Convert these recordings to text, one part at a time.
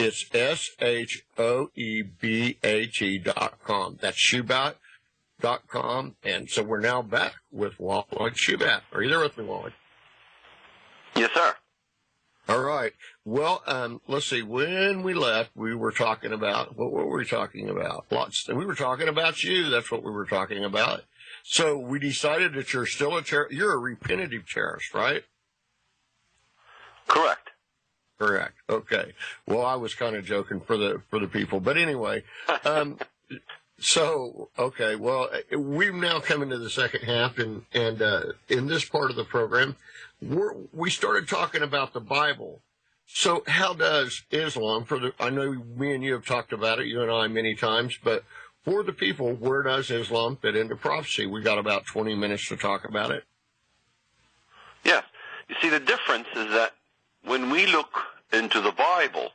It's SHOEBAT.com. That's Shoebat.com. And so we're now back with Walid Shoebat. Are you there with me, Walid? Yes, sir. All right. Well, let's see. When we left, we were talking about, what were we talking about? We were talking about you. That's what we were talking about. So we decided that you're still you're a repentative terrorist, right? Correct. Correct. Okay. Well, I was kind of joking for the people, but anyway. So okay. Well, we've now come into the second half, and in this part of the program, we started talking about the Bible. So how does Islam, I know me and you have talked about it, you and I, many times, but for the people, where does Islam fit into prophecy? We got about 20 minutes to talk about it. Yes. You see, the difference is that when we look into the Bible,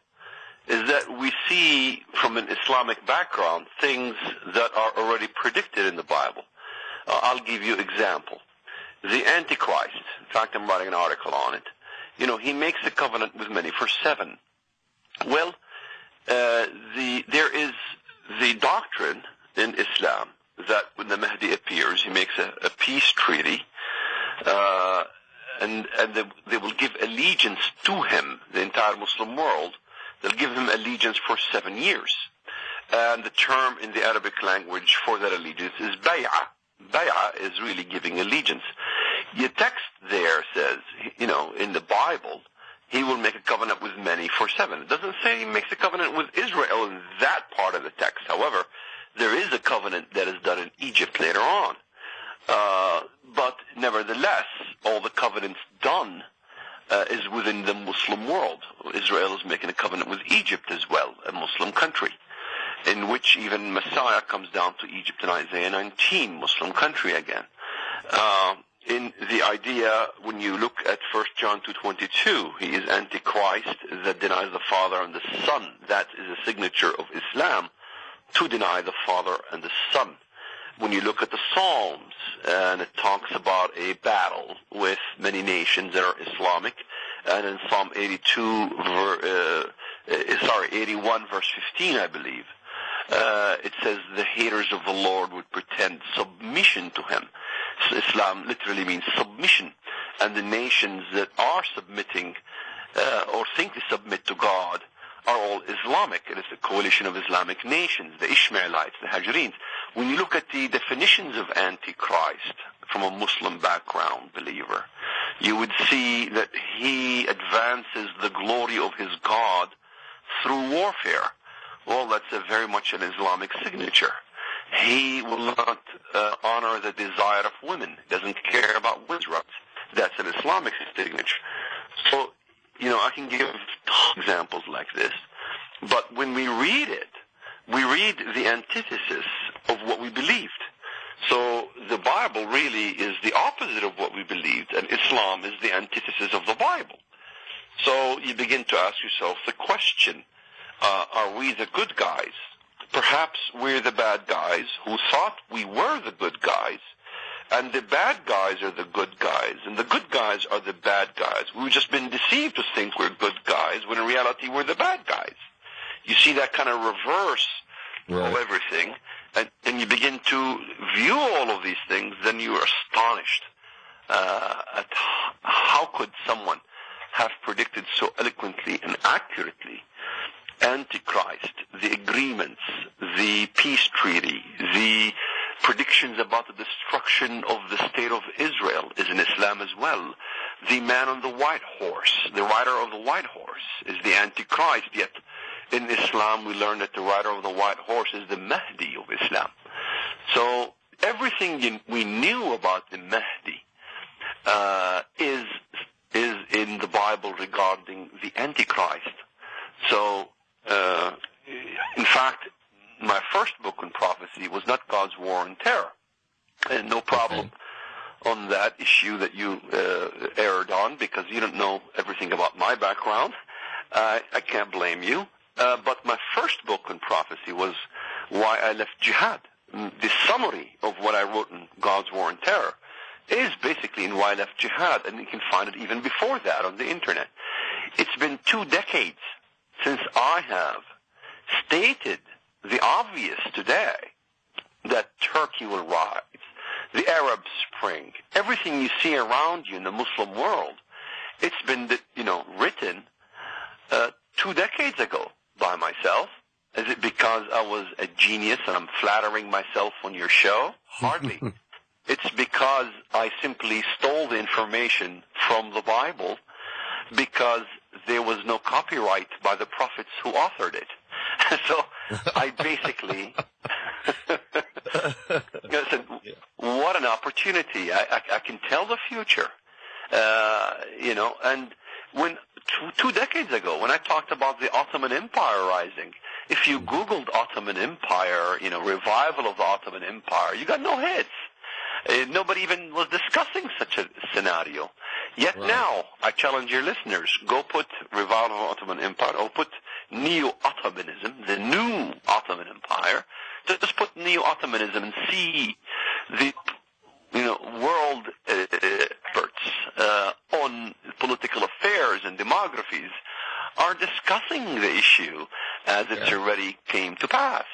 is that we see from an Islamic background things that are already predicted in the Bible. I'll give you an example. The Antichrist, in fact, I'm writing an article on it. You know, he makes a covenant with many for 7. Well, there is the doctrine in Islam that when the Mahdi appears, he makes a peace treaty, and they will give allegiance to him, the entire Muslim world. They'll give him allegiance for 7 years. And the term in the Arabic language for that allegiance is bay'ah. Bay'ah is really giving allegiance. Your text there says, you know, in the Bible, he will make a covenant with many for 7. It doesn't say he makes a covenant with Israel in that part of the text. However, there is a covenant that is done in Egypt later on. But nevertheless, all the covenants done is within the Muslim world. Israel is making a covenant with Egypt as well, a Muslim country, in which even Messiah comes down to Egypt in Isaiah 19, Muslim country again. In the idea, when you look at 1 John 2:22, he is Antichrist that denies the Father and the Son. That is a signature of Islam, to deny the Father and the Son. When you look at the Psalms, and it talks about a battle with many nations that are Islamic, and in Psalm 81 verse 15, I believe, it says the haters of the Lord would pretend submission to him. So Islam literally means submission, and the nations that are submitting or think they submit to God are all Islamic. It is a coalition of Islamic nations, the Ishmaelites, the Hajarins. When you look at the definitions of Antichrist from a Muslim background believer, you would see that he advances the glory of his God through warfare. Well, that's very much an Islamic signature. He will not honor the desire of women. Doesn't care about women's rights. That's an Islamic signature. So, you know, I can give examples like this. But when we read it, we read the antithesis of what we believed. So the Bible really is the opposite of what we believed, and Islam is the antithesis of the Bible. So you begin to ask yourself the question, are we the good guys? Perhaps we're the bad guys who thought we were the good guys, and the bad guys are the good guys, and the good guys are the bad guys. We've just been deceived to think we're good guys, when in reality we're the bad guys. You see that kind of reverse of everything, and you begin to view all of these things, then you are astonished at how could someone have predicted so eloquently and accurately Antichrist, the agreements, the peace treaty, the predictions about the destruction of the state of Israel is in Islam as well. The man on the white horse, the rider of the white horse, is the Antichrist, yet in Islam we learn that the rider of the white horse is the Mahdi of Islam. So everything we knew about the Mahdi is in the Bible regarding the Antichrist. So, in fact, my first book on prophecy was not God's War on Terror. And no problem on that issue that you erred on, because you don't know everything about my background. I can't blame you. But my first book on prophecy was Why I Left Jihad. The summary of what I wrote in God's War on Terror is basically in Why I Left Jihad, and you can find it even before that on the internet. It's been 2 decades since I have stated the obvious today, that Turkey will rise, the Arab Spring, everything you see around you in the Muslim world, it's been, written 2 decades ago by myself. Is it because I was a genius and I'm flattering myself on your show? Hardly. It's because I simply stole the information from the Bible because there was no copyright by the prophets who authored it. So I basically said, what an opportunity. I can tell the future. And when 2 decades ago, when I talked about the Ottoman Empire rising, if you Googled Ottoman Empire, revival of the Ottoman Empire, you got no hits. Nobody even was discussing such a scenario. Yet now, I challenge your listeners, go put revival of the Ottoman Empire, or put Neo-Ottomanism, the new Ottoman Empire. Just put Neo-Ottomanism and see the world experts on political affairs and demographies are discussing the issue as it's already came to pass.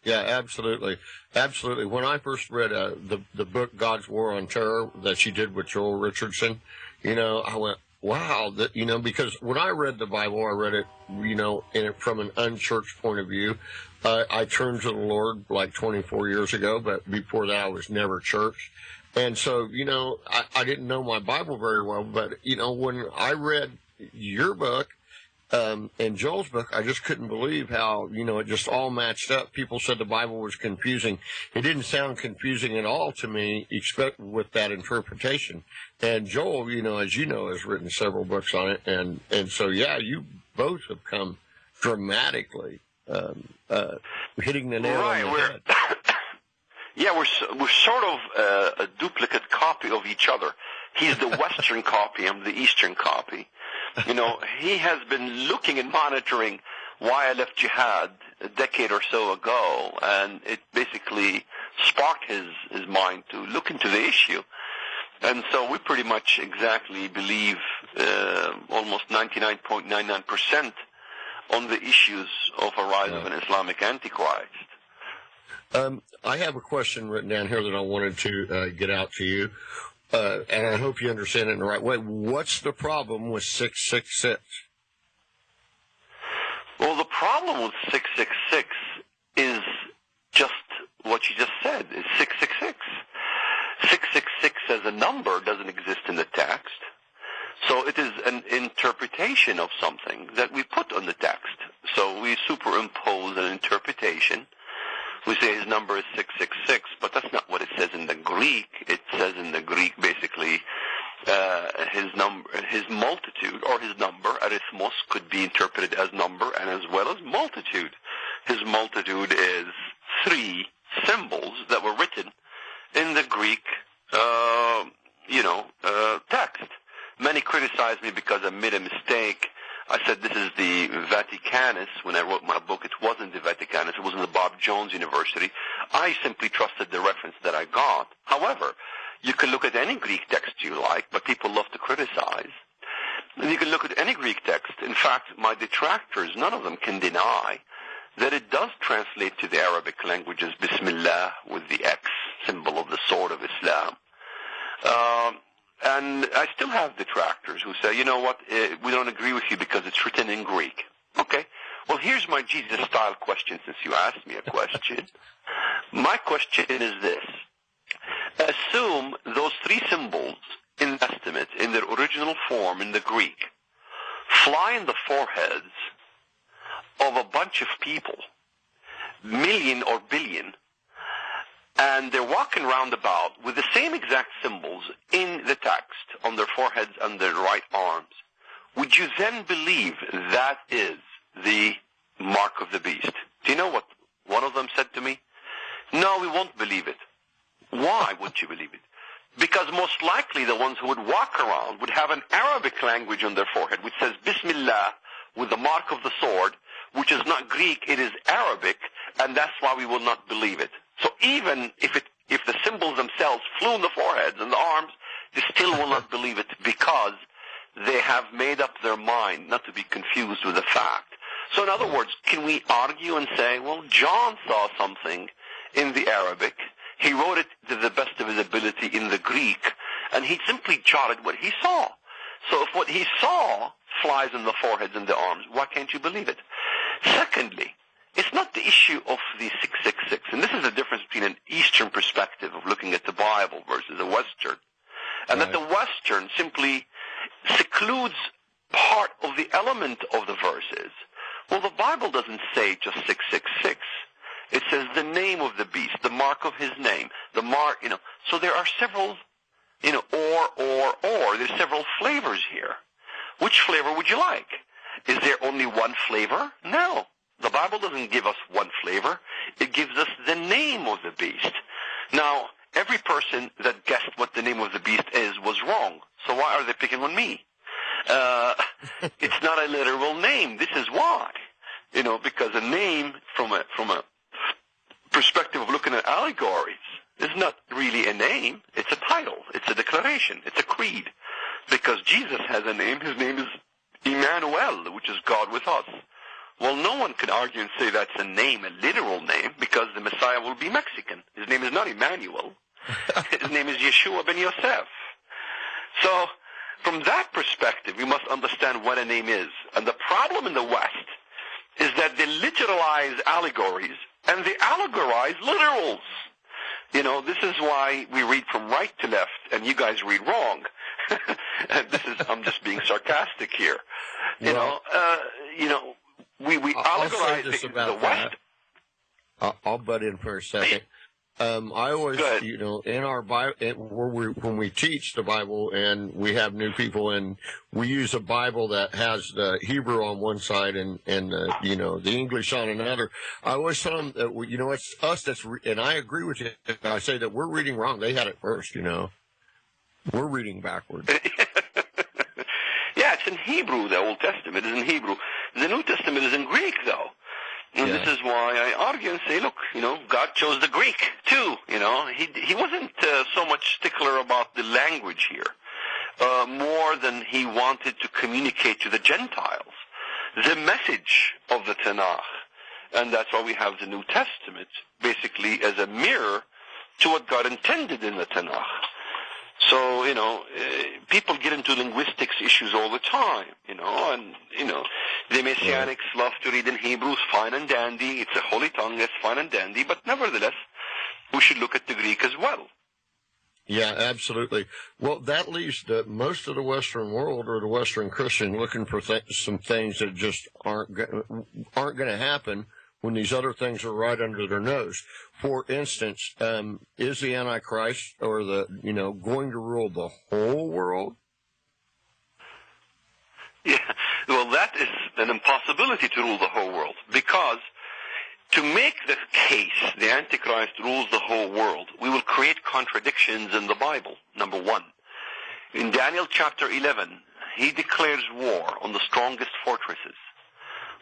Yeah, absolutely. Absolutely. When I first read the book God's War on Terror that she did with Joel Richardson, I went, wow, because when I read the Bible, I read it, from an unchurched point of view. I turned to the Lord like 24 years ago, but before that I was never churched. And so, I didn't know my Bible very well, but, when I read your book, and Joel's book, I just couldn't believe how, it just all matched up. People said the Bible was confusing. It didn't sound confusing at all to me, except with that interpretation. And Joel, as you know, has written several books on it. And so, you both have come dramatically, hitting the nail on the head. Yeah, we're sort of a duplicate copy of each other. He's the Western copy, I'm the Eastern copy. He has been looking and monitoring why I left jihad a decade or so ago, and it basically sparked his mind to look into the issue. And so we pretty much exactly believe almost 99.99% on the issues of a rise of an Islamic Antichrist. I have a question written down here that I wanted to get out to you. And I hope you understand it in the right way. What's the problem with 666? Well, the problem with 666 is just what you just said, is 666. 666 as a number doesn't exist in the text. So it is an interpretation of something that we put on the text. So we superimpose an interpretation. We say his number is 666, but that's not what it says in the Greek. It says in the Greek basically his multitude, or his number, arithmos, could be interpreted as number and as well as multitude. His multitude is 3 symbols that were written in the Greek, text. Many criticized me because I made a mistake. I said this is the Vaticanus. When I wrote my book, it wasn't the Vaticanus. It was in the Bob Jones University. I simply trusted the reference that I got. However, you can look at any Greek text you like, but people love to criticize. And you can look at any Greek text. In fact, my detractors, none of them can deny that it does translate to the Arabic languages, Bismillah, with the X symbol of the sword of Islam. And I still have detractors who say, you know what, we don't agree with you because it's written in Greek. Okay, well, here's my Jesus-style question since you asked me a question. My question is this. Assume those 3 symbols in the Testament, in their original form in the Greek, fly in the foreheads of a bunch of people, million or billion, and they're walking roundabout with the same exact symbols in the text on their foreheads and their right arms. Would you then believe that is the mark of the beast? Do you know what one of them said to me? No, we won't believe it. Why wouldn't you believe it? Because most likely the ones who would walk around would have an Arabic language on their forehead which says Bismillah with the mark of the sword, which is not Greek, it is Arabic, and that's why we will not believe it. So even if the symbols themselves flew in the foreheads and the arms, they still will not believe it because they have made up their mind not to be confused with the fact So in other words, can we argue and say, well, John saw something in the Arabic, he wrote it to the best of his ability in the Greek, and he simply jotted what he saw. So if what he saw flies in the foreheads and the arms, why can't you believe it? Secondly, it's not the issue of the 666, and this is the difference between an Eastern perspective of looking at the Bible versus a Western, and that the Western simply secludes part of the element of the verses. Well, the Bible doesn't say just 666. It says the name of the beast, the mark of his name, the mark, So there are several, or. There's several flavors here. Which flavor would you like? Is there only one flavor? No. The Bible doesn't give us one flavor. It gives us the name of the beast. Now, every person that guessed what the name of the beast is was wrong. So why are they picking on me? It's not a literal name. This is why. Because a name from a perspective of looking at allegories is not really a name. It's a title. It's a declaration. It's a creed. Because Jesus has a name. His name is Emmanuel, which is God with us. Well, no one can argue and say that's a name, a literal name, because the Messiah will be Mexican. His name is not Emmanuel. His name is Yeshua ben Yosef. So, from that perspective, we must understand what a name is. And the problem in the West is that they literalize allegories and they allegorize literals. This is why we read from right to left and you guys read wrong. And I'm just being sarcastic here. We allegorize the West. I'll butt in for a second. I always, in our Bible, when we teach the Bible and we have new people and we use a Bible that has the Hebrew on one side and the English on another, I always tell them that, it's us and I agree with you. I say that we're reading wrong. They had it first, We're reading backwards. Yeah, it's in Hebrew. The Old Testament is in Hebrew. The New Testament is in Greek, though. And this is why I argue and say, look, God chose the Greek, too. He wasn't so much stickler about the language here, more than he wanted to communicate to the Gentiles the message of the Tanakh. And that's why we have the New Testament, basically as a mirror to what God intended in the Tanakh. So, people get into linguistics issues all the time, the Messianics love to read in Hebrew, it's fine and dandy, it's a holy tongue, it's fine and dandy, but nevertheless, we should look at the Greek as well. Yeah, absolutely. Well, that leaves most of the Western world or the Western Christian looking for some things that just aren't going to happen when these other things are right under their nose. For instance, is the Antichrist or going to rule the whole world? Yeah, well, that is an impossibility to rule the whole world, because to make the case the Antichrist rules the whole world, we will create contradictions in the Bible. Number one, in Daniel chapter 11, he declares war on the strongest fortresses.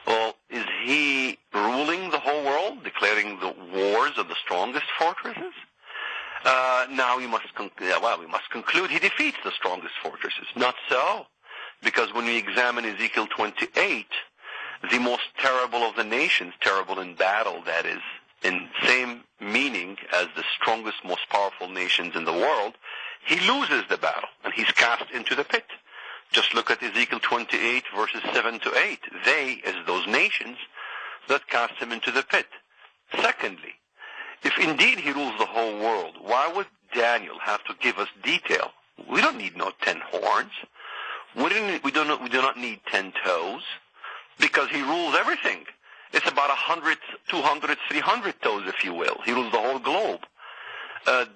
Well, is he ruling the whole world, declaring the wars of the strongest fortresses? Now we must conclude he defeats the strongest fortresses. Not so, because when we examine Ezekiel 28, the most terrible of the nations, terrible in battle, that is, in same meaning as the strongest, most powerful nations in the world, he loses the battle, and he's cast into the pit. Just look at Ezekiel 28, verses 7 to 8. They, as those nations, that cast him into the pit. Secondly, if indeed he rules the whole world, why would Daniel have to give us detail? We don't need no 10 horns. We do not need 10 toes, because he rules everything. It's about 100, 200, 300 toes, if you will. He rules the whole globe.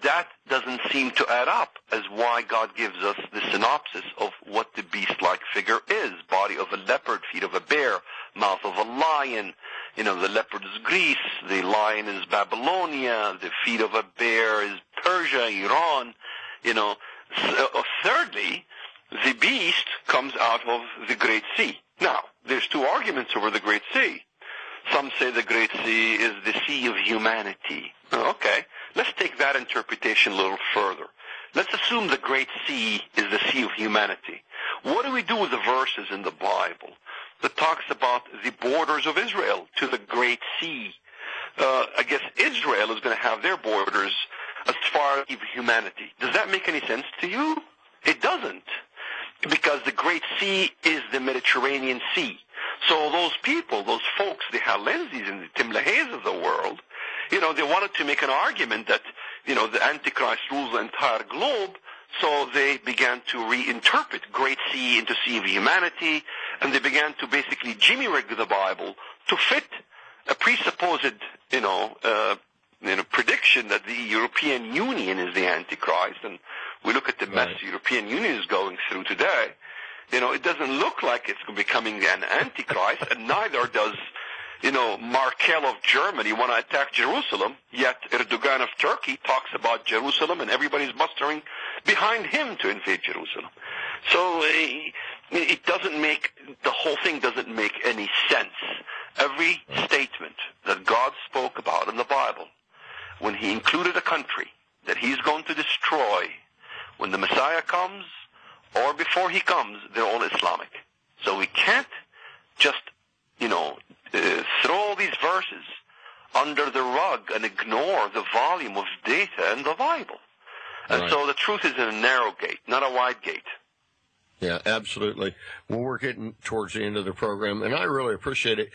That doesn't seem to add up as why God gives us the synopsis of what the beast-like figure is. Body of a leopard, feet of a bear, mouth of a lion. The leopard is Greece, the lion is Babylonia, the feet of a bear is Persia, Iran. Thirdly, the beast comes out of the Great Sea. Now, there's two arguments over the Great Sea. Some say the Great Sea is the sea of humanity. Okay, let's take that interpretation a little further. Let's assume the Great Sea is the sea of humanity. What do we do with the verses in the Bible that talks about the borders of Israel to the Great Sea. I guess Israel is going to have their borders as far as humanity. Does that make any sense to you? It doesn't, because the Great Sea is the Mediterranean Sea. So those people, those folks, the Halenzis and the Timlahes of the world, they wanted to make an argument that, the Antichrist rules the entire globe, so they began to reinterpret Great Sea into Sea of Humanity, and they began to basically jimmy-rig the Bible to fit a presupposed, prediction that the European Union is the Antichrist. And we look at the mess the European Union is going through today. It doesn't look like it's becoming an Antichrist, and neither does, Merkel of Germany want to attack Jerusalem, yet Erdogan of Turkey talks about Jerusalem, and everybody's mustering behind him to invade Jerusalem. So the whole thing doesn't make any sense. Every statement that God spoke about in the Bible, when he included a country that he's going to destroy, when the Messiah comes, or before he comes, they're all Islamic. So we can't just, throw all these verses under the rug and ignore the volume of data in the Bible. And so the truth is in a narrow gate, not a wide gate. Yeah, absolutely. Well, we're getting towards the end of the program, and I really appreciate it.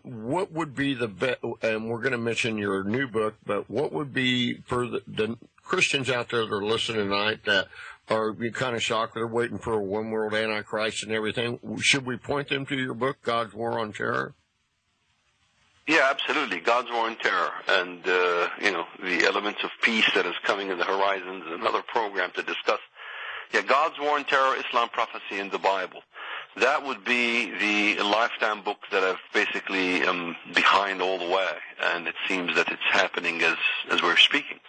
What would be and we're going to mention your new book, but what would be for the Christians out there that are listening tonight that are kind of shocked, they're waiting for a one-world Antichrist and everything, should we point them to your book, God's War on Terror? Yeah, absolutely. God's War on Terror and, the elements of peace that is coming in the horizons, another program to discuss. Yeah, God's War on Terror, Islam Prophecy in the Bible. That would be the lifetime book that I've basically behind all the way, and it seems that it's happening as we're speaking.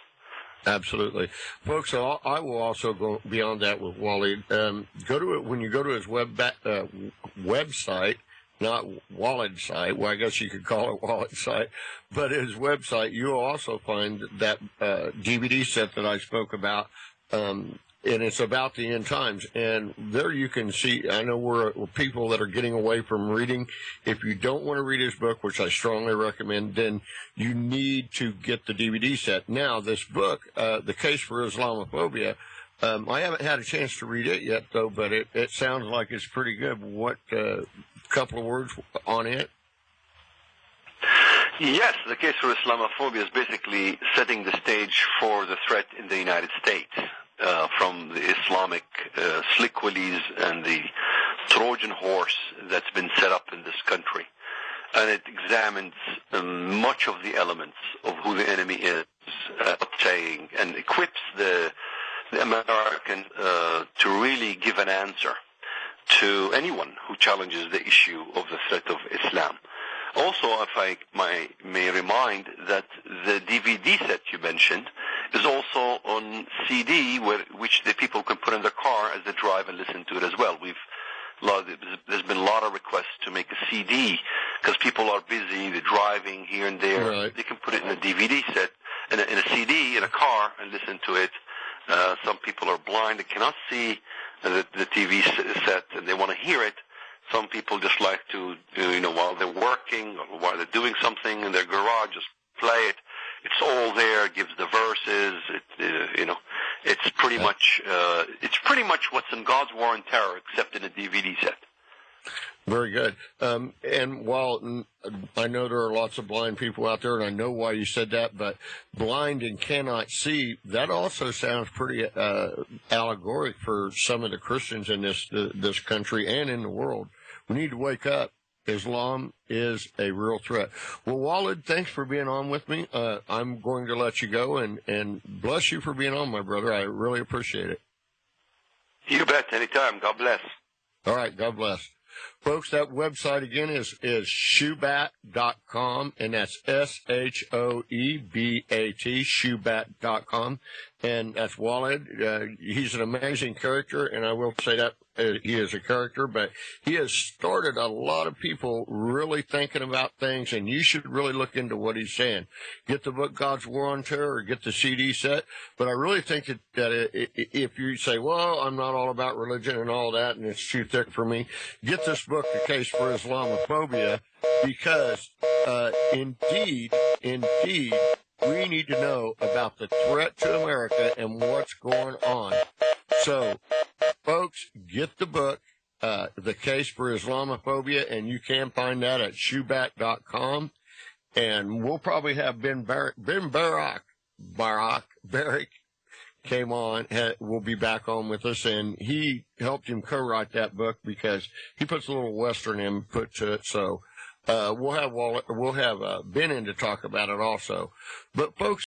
Absolutely. Folks, I will also go beyond that with Walid. Go to it when you go to his website, not Walid site. Well, I guess you could call it Walid site, but his website, you'll also find that DVD set that I spoke about, and it's about the end times. And there you can see, I know we're people that are getting away from reading. If you don't want to read his book, which I strongly recommend, then you need to get the DVD set. Now, this book, The Case for Islamophobia, I haven't had a chance to read it yet, though, but it sounds like it's pretty good. What, couple of words on it? Yes, The Case for Islamophobia is basically setting the stage for the threat in the United States. From the Islamic slick willies and the Trojan horse that's been set up in this country. And it examines much of the elements of who the enemy is, saying, and equips the American to really give an answer to anyone who challenges the issue of the threat of Islam. Also, if I may remind that the DVD set you mentioned is also on CD, which the people can put in their car as they drive and listen to it as well. There's been a lot of requests to make a CD because people are busy, they're driving here and there. Right. They can put it in a DVD set, in a CD, in a car, and listen to it. Some people are blind, they cannot see the TV set, and they want to hear it. Some people just like to, while they're working or while they're doing something in their garage, just play it. It's all there. It gives the verses. It's pretty much what's in God's War on Terror, except in a DVD set. Very good. And while I know there are lots of blind people out there, and I know why you said that, but blind and cannot see, that also sounds pretty allegoric for some of the Christians in this country and in the world. We need to wake up. Islam is a real threat. Well, Walid, thanks for being on with me. I'm going to let you go, and bless you for being on, my brother. I really appreciate it. You bet. Anytime. God bless. All right. God bless. Folks, that website again is shoebat.com, and that's SHOEBAT, shoebat.com. And that's Walid. He's an amazing character, and I will say that he is a character, but he has started a lot of people really thinking about things, and you should really look into what he's saying. Get the book God's War on Terror, or get the CD set. But I really think that if you say, well, I'm not all about religion and all that, and it's too thick for me, get this book, The Case for Islamophobia, because indeed, we need to know about the threat to America and what's going on. So, folks, get the book, The Case for Islamophobia, and you can find that at shoebat.com. And we'll probably have Ben Barak came on, will be back on with us, and he helped him co-write that book because he puts a little Western input to it. So we'll have Ben in to talk about it also. But folks,